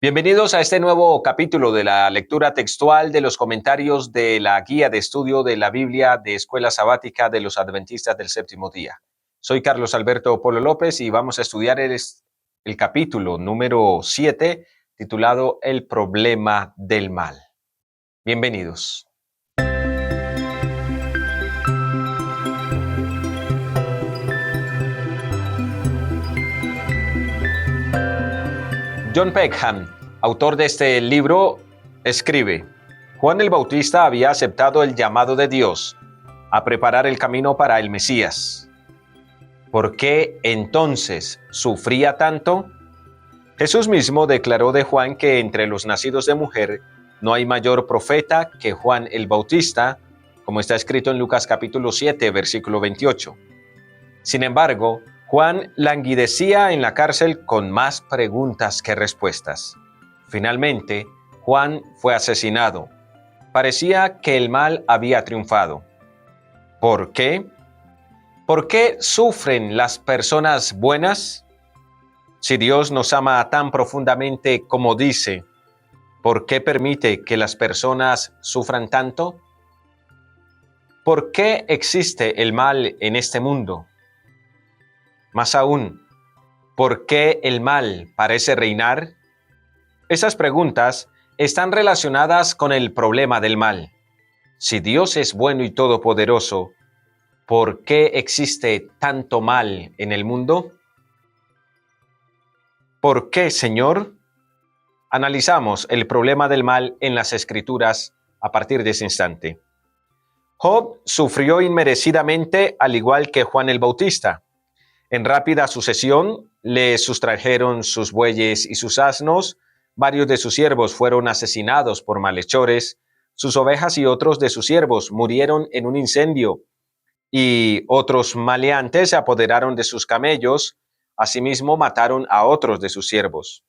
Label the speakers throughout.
Speaker 1: Bienvenidos a este nuevo capítulo de la lectura textual de los comentarios de la guía de estudio de la Biblia de Escuela Sabática de los Adventistas del Séptimo Día. Soy Carlos Alberto Polo López y vamos a estudiar el capítulo número 7 titulado El problema del mal. Bienvenidos. John Peckham, autor de este libro, escribe: Juan el Bautista había aceptado el llamado de Dios a preparar el camino para el Mesías. ¿Por qué entonces sufría tanto? Jesús mismo declaró de Juan que entre los nacidos de mujer no hay mayor profeta que Juan el Bautista, como está escrito en Lucas capítulo 7, versículo 28. Sin embargo, Juan languidecía en la cárcel con más preguntas que respuestas. Finalmente, Juan fue asesinado. Parecía que el mal había triunfado. ¿Por qué? ¿Por qué sufren las personas buenas? Si Dios nos ama tan profundamente como dice, ¿por qué permite que las personas sufran tanto? ¿Por qué existe el mal en este mundo? Más aún, ¿por qué el mal parece reinar? Esas preguntas están relacionadas con el problema del mal. Si Dios es bueno y todopoderoso, ¿por qué existe tanto mal en el mundo? ¿Por qué, Señor? Analizamos el problema del mal en las Escrituras a partir de ese instante. Job sufrió inmerecidamente al igual que Juan el Bautista. En rápida sucesión le sustrajeron sus bueyes y sus asnos, varios de sus siervos fueron asesinados por malhechores, sus ovejas y otros de sus siervos murieron en un incendio, y otros maleantes se apoderaron de sus camellos, asimismo mataron a otros de sus siervos.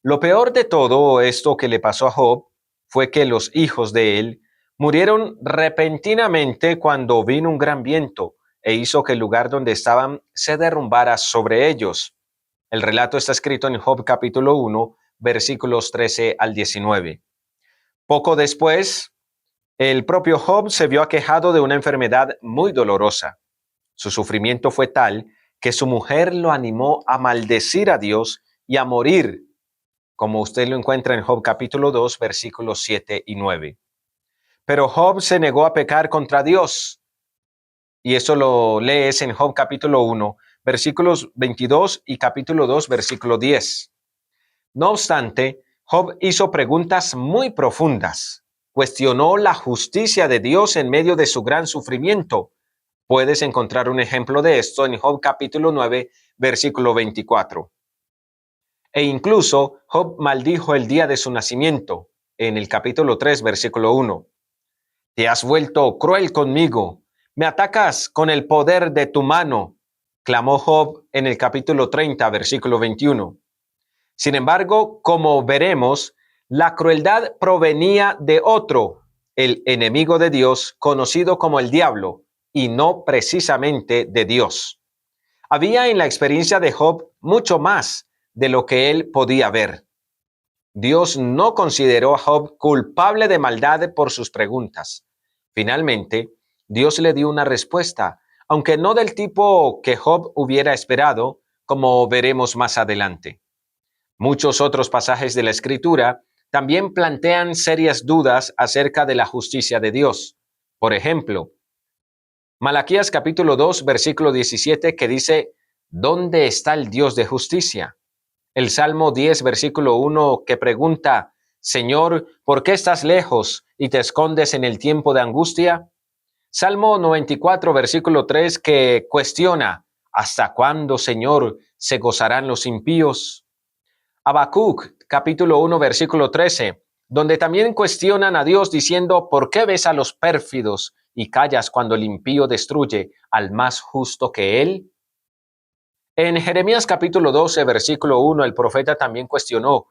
Speaker 1: Lo peor de todo esto que le pasó a Job fue que los hijos de él murieron repentinamente cuando vino un gran viento e hizo que el lugar donde estaban se derrumbara sobre ellos. El relato está escrito en Job capítulo 1, versículos 13 al 19. Poco después, el propio Job se vio aquejado de una enfermedad muy dolorosa. Su sufrimiento fue tal que su mujer lo animó a maldecir a Dios y a morir, como usted lo encuentra en Job capítulo 2, versículos 7 y 9. Pero Job se negó a pecar contra Dios. Y eso lo lees en Job capítulo 1, versículos 22 y capítulo 2, versículo 10. No obstante, Job hizo preguntas muy profundas. Cuestionó la justicia de Dios en medio de su gran sufrimiento. Puedes encontrar un ejemplo de esto en Job capítulo 9, versículo 24. E incluso Job maldijo el día de su nacimiento, en el capítulo 3, versículo 1. Te has vuelto cruel conmigo, me atacas con el poder de tu mano, clamó Job en el capítulo 30, versículo 21. Sin embargo, como veremos, la crueldad provenía de otro, el enemigo de Dios, conocido como el diablo, y no precisamente de Dios. Había en la experiencia de Job mucho más de lo que él podía ver. Dios no consideró a Job culpable de maldad por sus preguntas. Finalmente, Dios le dio una respuesta, aunque no del tipo que Job hubiera esperado, como veremos más adelante. Muchos otros pasajes de la Escritura también plantean serias dudas acerca de la justicia de Dios. Por ejemplo, Malaquías capítulo 2, versículo 17, que dice: ¿Dónde está el Dios de justicia? El Salmo 10, versículo 1, que pregunta: Señor, ¿por qué estás lejos y te escondes en el tiempo de angustia? Salmo 94, versículo 3, que cuestiona: ¿hasta cuándo, Señor, se gozarán los impíos? Habacuc, capítulo 1, versículo 13, donde también cuestionan a Dios diciendo: ¿por qué ves a los pérfidos y callas cuando el impío destruye al más justo que él? En Jeremías capítulo 12, versículo 1, el profeta también cuestionó: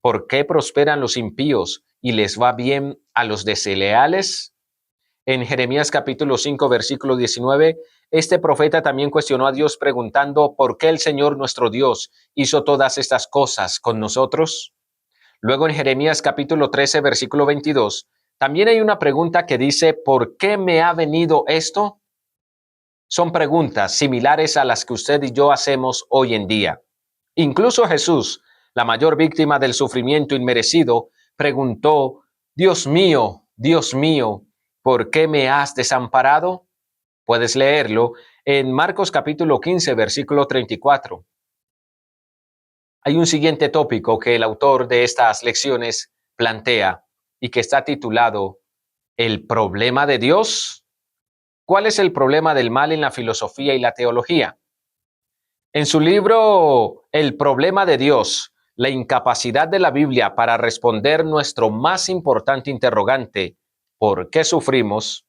Speaker 1: ¿por qué prosperan los impíos y les va bien a los desleales? En Jeremías capítulo 5, versículo 19, este profeta también cuestionó a Dios preguntando: ¿por qué el Señor nuestro Dios hizo todas estas cosas con nosotros? Luego en Jeremías capítulo 13, versículo 22, también hay una pregunta que dice, ¿por qué me ha venido esto? Son preguntas similares a las que usted y yo hacemos hoy en día. Incluso Jesús, la mayor víctima del sufrimiento inmerecido, preguntó, Dios mío, ¿por qué me has desamparado? Puedes leerlo en Marcos capítulo 15, versículo 34. Hay un siguiente tópico que el autor de estas lecciones plantea y que está titulado ¿El problema de Dios? ¿Cuál es el problema del mal en la filosofía y la teología? En su libro El problema de Dios, la incapacidad de la Biblia para responder nuestro más importante interrogante, ¿por qué sufrimos?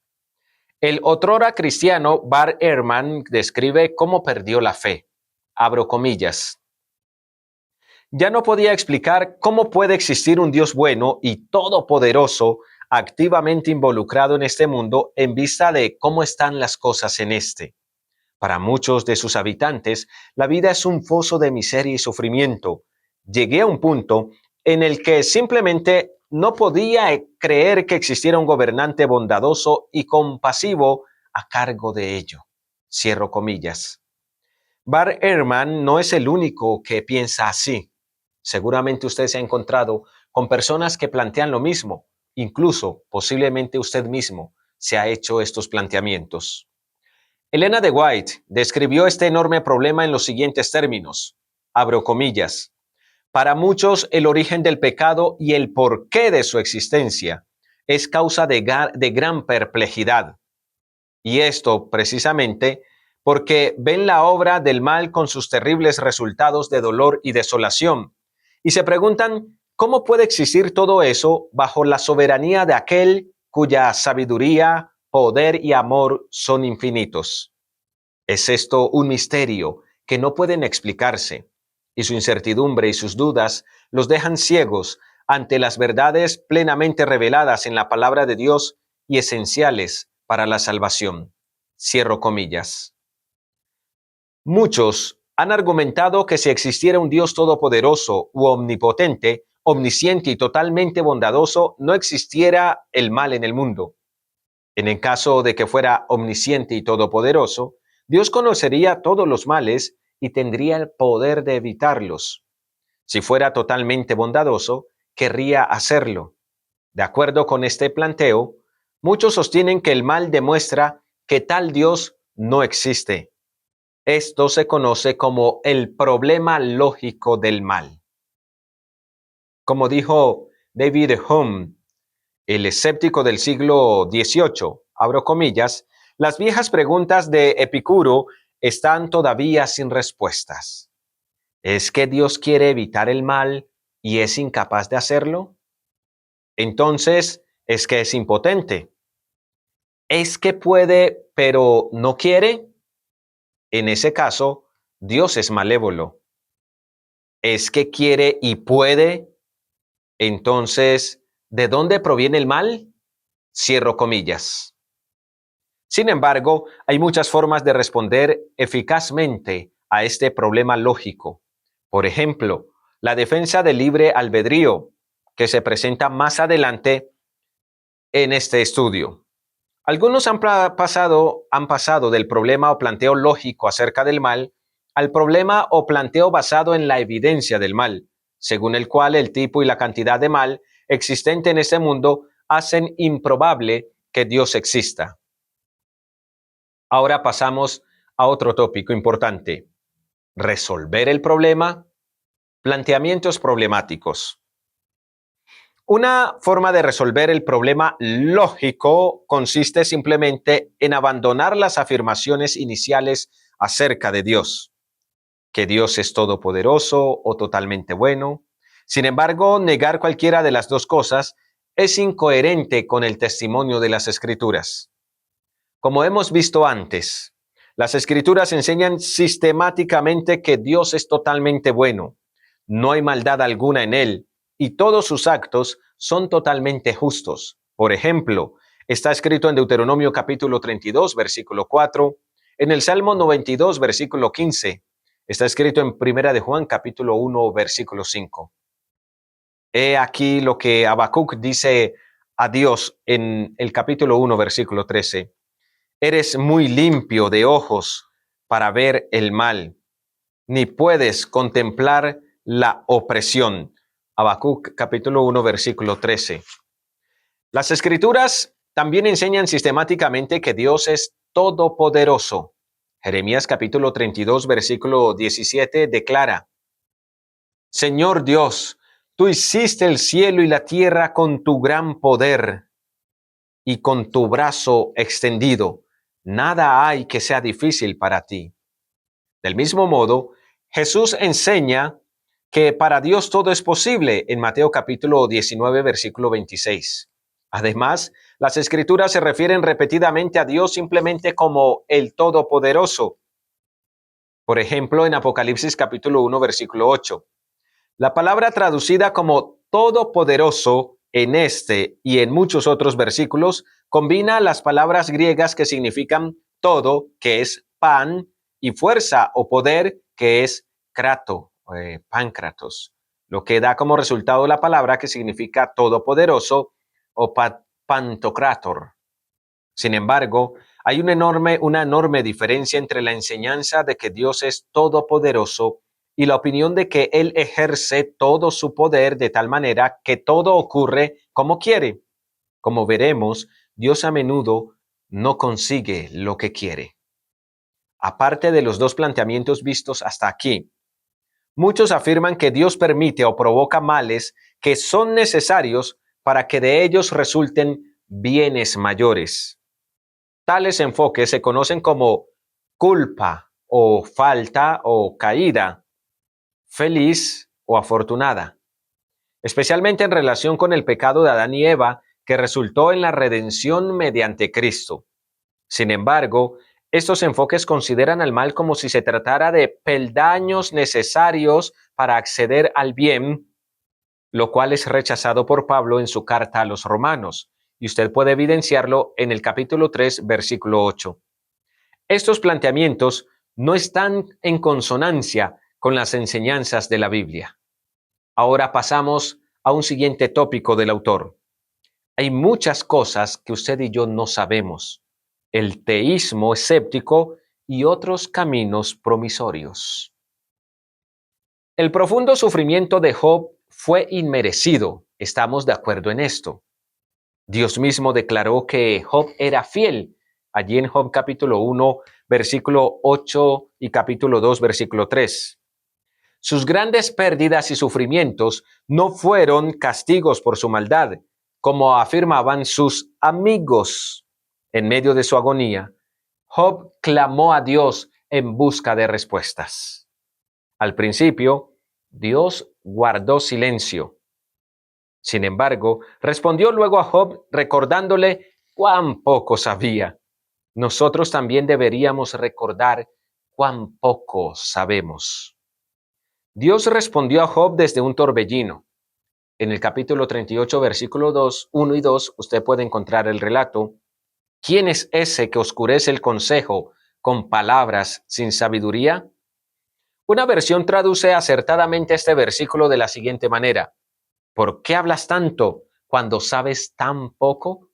Speaker 1: El otrora cristiano Bart Ehrman describe cómo perdió la fe. Abro comillas. Ya no podía explicar cómo puede existir un Dios bueno y todopoderoso activamente involucrado en este mundo en vista de cómo están las cosas en este. Para muchos de sus habitantes, la vida es un foso de miseria y sufrimiento. Llegué a un punto en el que simplemente no podía creer que existiera un gobernante bondadoso y compasivo a cargo de ello. Cierro comillas. Bart Ehrman no es el único que piensa así. Seguramente usted se ha encontrado con personas que plantean lo mismo. Incluso, posiblemente usted mismo se ha hecho estos planteamientos. Elena de White describió este enorme problema en los siguientes términos. Abro comillas. Para muchos, el origen del pecado y el porqué de su existencia es causa de gran perplejidad. Y esto precisamente porque ven la obra del mal con sus terribles resultados de dolor y desolación. Y se preguntan, ¿cómo puede existir todo eso bajo la soberanía de aquel cuya sabiduría, poder y amor son infinitos? Es esto un misterio que no pueden explicarse, y su incertidumbre y sus dudas los dejan ciegos ante las verdades plenamente reveladas en la palabra de Dios y esenciales para la salvación. Cierro comillas. Muchos han argumentado que si existiera un Dios todopoderoso u omnipotente, omnisciente y totalmente bondadoso, no existiera el mal en el mundo. En el caso de que fuera omnisciente y todopoderoso, Dios conocería todos los males y tendría el poder de evitarlos. Si fuera totalmente bondadoso, querría hacerlo. De acuerdo con este planteo, muchos sostienen que el mal demuestra que tal Dios no existe. Esto se conoce como el problema lógico del mal. Como dijo David Hume, el escéptico del siglo XVIII, abro comillas, las viejas preguntas de Epicuro están todavía sin respuestas. ¿Es que Dios quiere evitar el mal y es incapaz de hacerlo? Entonces, ¿es que es impotente? ¿Es que puede pero no quiere? En ese caso, Dios es malévolo. ¿Es que quiere y puede? Entonces, ¿de dónde proviene el mal? Cierro comillas. Sin embargo, hay muchas formas de responder eficazmente a este problema lógico. Por ejemplo, la defensa del libre albedrío, que se presenta más adelante en este estudio. Algunos han pasado del problema o planteo lógico acerca del mal al problema o planteo basado en la evidencia del mal, según el cual el tipo y la cantidad de mal existente en este mundo hacen improbable que Dios exista. Ahora pasamos a otro tópico importante: resolver el problema, planteamientos problemáticos. Una forma de resolver el problema lógico consiste simplemente en abandonar las afirmaciones iniciales acerca de Dios, que Dios es todopoderoso o totalmente bueno. Sin embargo, negar cualquiera de las dos cosas es incoherente con el testimonio de las Escrituras. Como hemos visto antes, las Escrituras enseñan sistemáticamente que Dios es totalmente bueno, no hay maldad alguna en él y todos sus actos son totalmente justos. Por ejemplo, está escrito en Deuteronomio capítulo 32, versículo 4, en el Salmo 92, versículo 15, está escrito en Primera de Juan capítulo 1, versículo 5. He aquí lo que Habacuc dice a Dios en el capítulo 1, versículo 13. Eres muy limpio de ojos para ver el mal, ni puedes contemplar la opresión. Habacuc capítulo 1, versículo 13. Las escrituras también enseñan sistemáticamente que Dios es todopoderoso. Jeremías capítulo 32, versículo 17 declara: Señor Dios, tú hiciste el cielo y la tierra con tu gran poder y con tu brazo extendido. Nada hay que sea difícil para ti. Del mismo modo, Jesús enseña que para Dios todo es posible en Mateo capítulo 19, versículo 26. Además, las escrituras se refieren repetidamente a Dios simplemente como el Todopoderoso. Por ejemplo, en Apocalipsis capítulo 1, versículo 8. La palabra traducida como todopoderoso en este y en muchos otros versículos combina las palabras griegas que significan todo, que es pan, y fuerza o poder, que es krato, pancratos, lo que da como resultado la palabra que significa todopoderoso o pantocrator. Sin embargo, hay una enorme diferencia entre la enseñanza de que Dios es todopoderoso y la opinión de que Él ejerce todo su poder de tal manera que todo ocurre como quiere. Como veremos, Dios a menudo no consigue lo que quiere. Aparte de los dos planteamientos vistos hasta aquí, muchos afirman que Dios permite o provoca males que son necesarios para que de ellos resulten bienes mayores. Tales enfoques se conocen como culpa o falta o caída, feliz o afortunada, especialmente en relación con el pecado de Adán y Eva que resultó en la redención mediante Cristo. Sin embargo, estos enfoques consideran al mal como si se tratara de peldaños necesarios para acceder al bien, lo cual es rechazado por Pablo en su carta a los Romanos, y usted puede evidenciarlo en el capítulo 3, versículo 8. Estos planteamientos no están en consonancia con las enseñanzas de la Biblia. Ahora pasamos a un siguiente tópico del autor. Hay muchas cosas que usted y yo no sabemos. El teísmo escéptico y otros caminos promisorios. El profundo sufrimiento de Job fue inmerecido. Estamos de acuerdo en esto. Dios mismo declaró que Job era fiel. Allí en Job capítulo 1, versículo 8 y capítulo 2, versículo 3. Sus grandes pérdidas y sufrimientos no fueron castigos por su maldad, como afirmaban sus amigos. En medio de su agonía, Job clamó a Dios en busca de respuestas. Al principio, Dios guardó silencio. Sin embargo, respondió luego a Job recordándole cuán poco sabía. Nosotros también deberíamos recordar cuán poco sabemos. Dios respondió a Job desde un torbellino. En el capítulo 38, versículo 2, 1 y 2, usted puede encontrar el relato. ¿Quién es ese que oscurece el consejo con palabras sin sabiduría? Una versión traduce acertadamente este versículo de la siguiente manera: ¿por qué hablas tanto cuando sabes tan poco?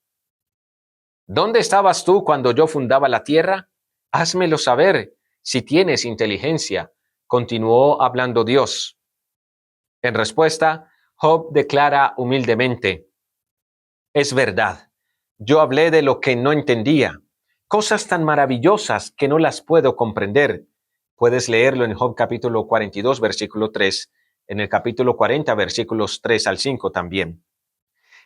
Speaker 1: ¿Dónde estabas tú cuando yo fundaba la tierra? Házmelo saber, si tienes inteligencia. Continuó hablando Dios. En respuesta, Job declara humildemente: es verdad, yo hablé de lo que no entendía, cosas tan maravillosas que no las puedo comprender. Puedes leerlo en Job capítulo 42, versículo 3, en el capítulo 40, versículos 3 al 5 también.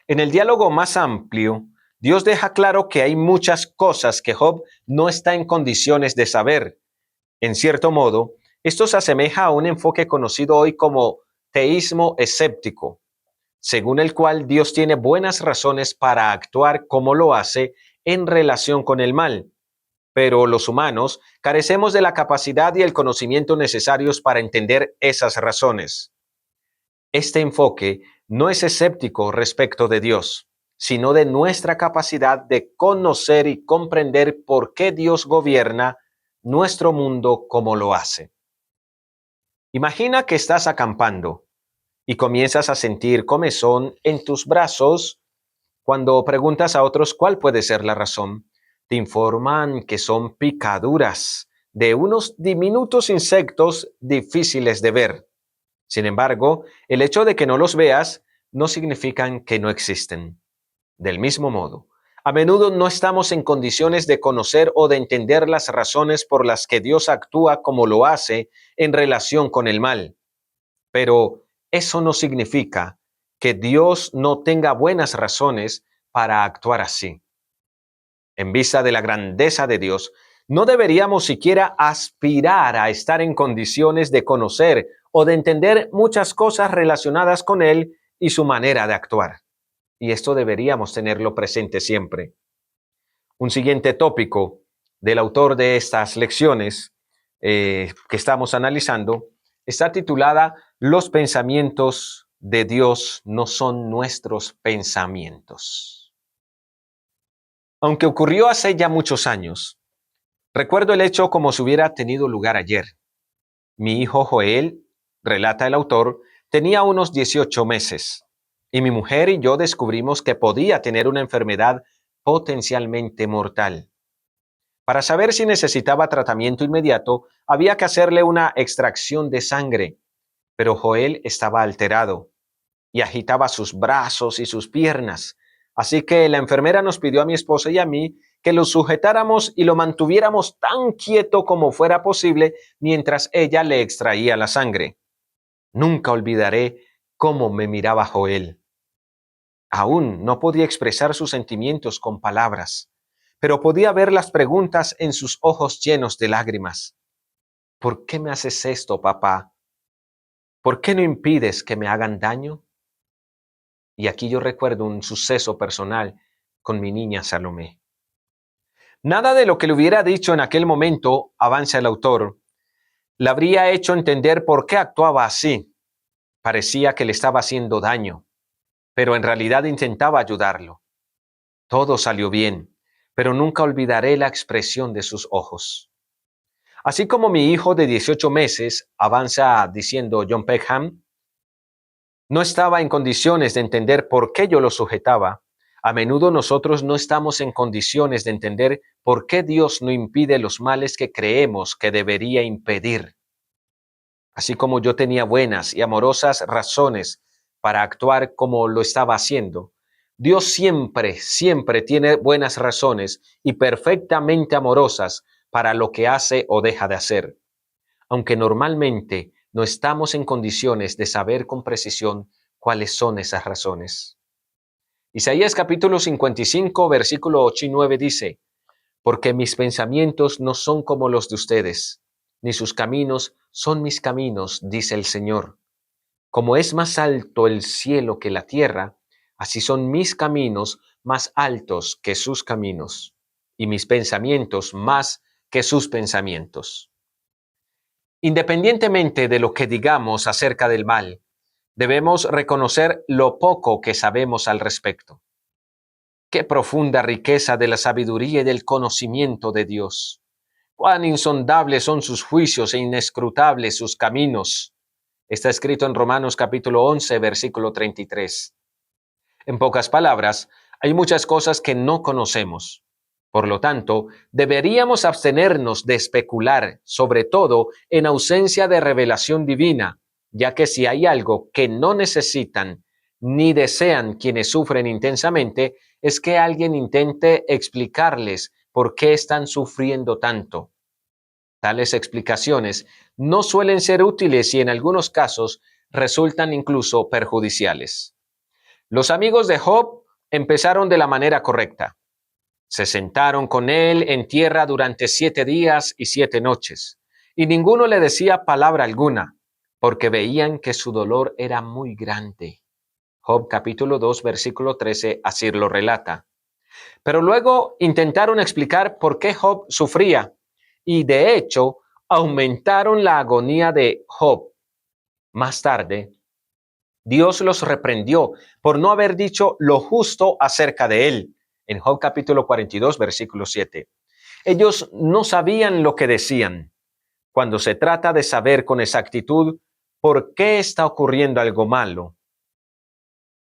Speaker 1: En el diálogo más amplio, Dios deja claro que hay muchas cosas que Job no está en condiciones de saber. En cierto modo, esto se asemeja a un enfoque conocido hoy como teísmo escéptico, según el cual Dios tiene buenas razones para actuar como lo hace en relación con el mal, pero los humanos carecemos de la capacidad y el conocimiento necesarios para entender esas razones. Este enfoque no es escéptico respecto de Dios, sino de nuestra capacidad de conocer y comprender por qué Dios gobierna nuestro mundo como lo hace. Imagina que estás acampando y comienzas a sentir comezón en tus brazos. Cuando preguntas a otros cuál puede ser la razón, te informan que son picaduras de unos diminutos insectos difíciles de ver. Sin embargo, el hecho de que no los veas no significa que no existen. Del mismo modo, a menudo no estamos en condiciones de conocer o de entender las razones por las que Dios actúa como lo hace en relación con el mal. Pero eso no significa que Dios no tenga buenas razones para actuar así. En vista de la grandeza de Dios, no deberíamos siquiera aspirar a estar en condiciones de conocer o de entender muchas cosas relacionadas con Él y su manera de actuar. Y esto deberíamos tenerlo presente siempre. Un siguiente tópico del autor de estas lecciones que estamos analizando está titulada Los pensamientos de Dios no son nuestros pensamientos. Aunque ocurrió hace ya muchos años, recuerdo el hecho como si hubiera tenido lugar ayer. Mi hijo Joel, relata el autor, tenía unos 18 meses y mi mujer y yo descubrimos que podía tener una enfermedad potencialmente mortal. Para saber si necesitaba tratamiento inmediato, había que hacerle una extracción de sangre, pero Joel estaba alterado y agitaba sus brazos y sus piernas. Así que la enfermera nos pidió a mi esposa y a mí que lo sujetáramos y lo mantuviéramos tan quieto como fuera posible mientras ella le extraía la sangre. Nunca olvidaré cómo me miraba Joel. Aún no podía expresar sus sentimientos con palabras, pero podía ver las preguntas en sus ojos llenos de lágrimas. ¿Por qué me haces esto, papá? ¿Por qué no impides que me hagan daño? Y aquí yo recuerdo un suceso personal con mi niña Salomé. Nada de lo que le hubiera dicho en aquel momento, avanza el autor, le habría hecho entender por qué actuaba así. Parecía que le estaba haciendo daño, pero en realidad intentaba ayudarlo. Todo salió bien, pero nunca olvidaré la expresión de sus ojos. Así como mi hijo de 18 meses, avanza diciendo John Peckham, no estaba en condiciones de entender por qué yo lo sujetaba. A menudo nosotros no estamos en condiciones de entender por qué Dios no impide los males que creemos que debería impedir. Así como yo tenía buenas y amorosas razones para actuar como lo estaba haciendo, Dios siempre tiene buenas razones y perfectamente amorosas para lo que hace o deja de hacer, aunque normalmente no estamos en condiciones de saber con precisión cuáles son esas razones. Isaías capítulo 55, versículo 8 y 9 dice, porque mis pensamientos no son como los de ustedes, ni sus caminos son mis caminos, dice el Señor. Como es más alto el cielo que la tierra, así son mis caminos más altos que sus caminos, y mis pensamientos más que sus pensamientos. Independientemente de lo que digamos acerca del mal, debemos reconocer lo poco que sabemos al respecto. Qué profunda riqueza de la sabiduría y del conocimiento de Dios. Cuán insondables son sus juicios e inescrutables sus caminos. Está escrito en Romanos capítulo 11, versículo 33. En pocas palabras, hay muchas cosas que no conocemos. Por lo tanto, deberíamos abstenernos de especular, sobre todo en ausencia de revelación divina, ya que si hay algo que no necesitan ni desean quienes sufren intensamente, es que alguien intente explicarles por qué están sufriendo tanto. Tales explicaciones no suelen ser útiles y en algunos casos resultan incluso perjudiciales. Los amigos de Job empezaron de la manera correcta. Se sentaron con él en tierra durante 7 días y 7 noches, y ninguno le decía palabra alguna, porque veían que su dolor era muy grande. Job capítulo 2, versículo 13, así lo relata. Pero luego intentaron explicar por qué Job sufría, y de hecho aumentaron la agonía de Job. Más tarde, Dios los reprendió por no haber dicho lo justo acerca de él. En Job capítulo 42, versículo 7. Ellos no sabían lo que decían. Cuando se trata de saber con exactitud ¿por qué está ocurriendo algo malo?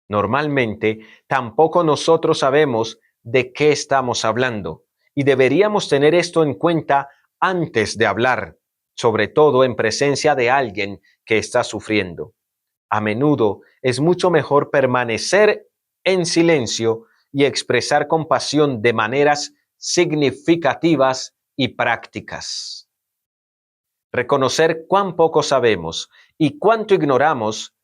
Speaker 1: Normalmente, tampoco nosotros sabemos de qué estamos hablando y deberíamos tener esto en cuenta antes de hablar, sobre todo en presencia de alguien que está sufriendo. A menudo es mucho mejor permanecer en silencio y expresar compasión de maneras significativas y prácticas. Reconocer cuán poco sabemos y cuánto ignoramos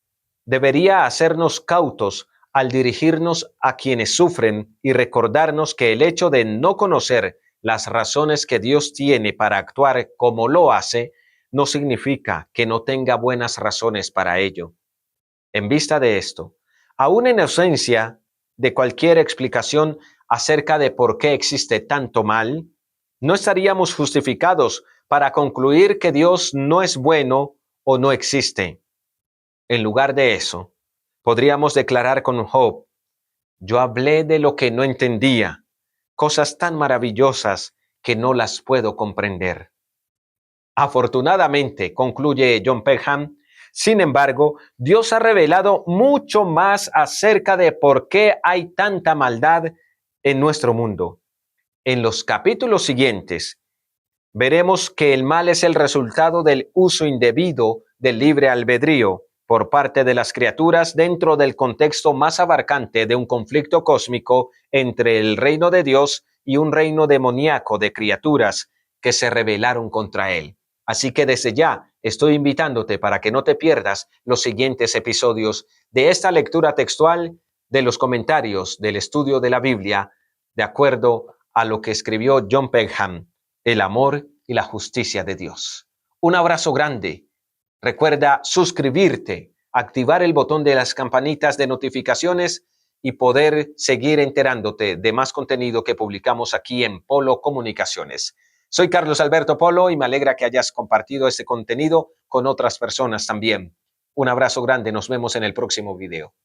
Speaker 1: debería hacernos cautos al dirigirnos a quienes sufren y recordarnos que el hecho de no conocer las razones que Dios tiene para actuar como lo hace no significa que no tenga buenas razones para ello. En vista de esto, aún en ausencia de cualquier explicación acerca de por qué existe tanto mal, no estaríamos justificados para concluir que Dios no es bueno o no existe. En lugar de eso, podríamos declarar con Job: yo hablé de lo que no entendía, cosas tan maravillosas que no las puedo comprender. Afortunadamente, concluye John Peckham, sin embargo, Dios ha revelado mucho más acerca de por qué hay tanta maldad en nuestro mundo. En los capítulos siguientes, veremos que el mal es el resultado del uso indebido del libre albedrío por parte de las criaturas dentro del contexto más abarcante de un conflicto cósmico entre el reino de Dios y un reino demoníaco de criaturas que se rebelaron contra él. Así que desde ya estoy invitándote para que no te pierdas los siguientes episodios de esta lectura textual, de los comentarios del estudio de la Biblia, de acuerdo a lo que escribió John Peckham, el amor y la justicia de Dios. Un abrazo grande. Recuerda suscribirte, activar el botón de las campanitas de notificaciones y poder seguir enterándote de más contenido que publicamos aquí en Polo Comunicaciones. Soy Carlos Alberto Polo y me alegra que hayas compartido este contenido con otras personas también. Un abrazo grande, nos vemos en el próximo video.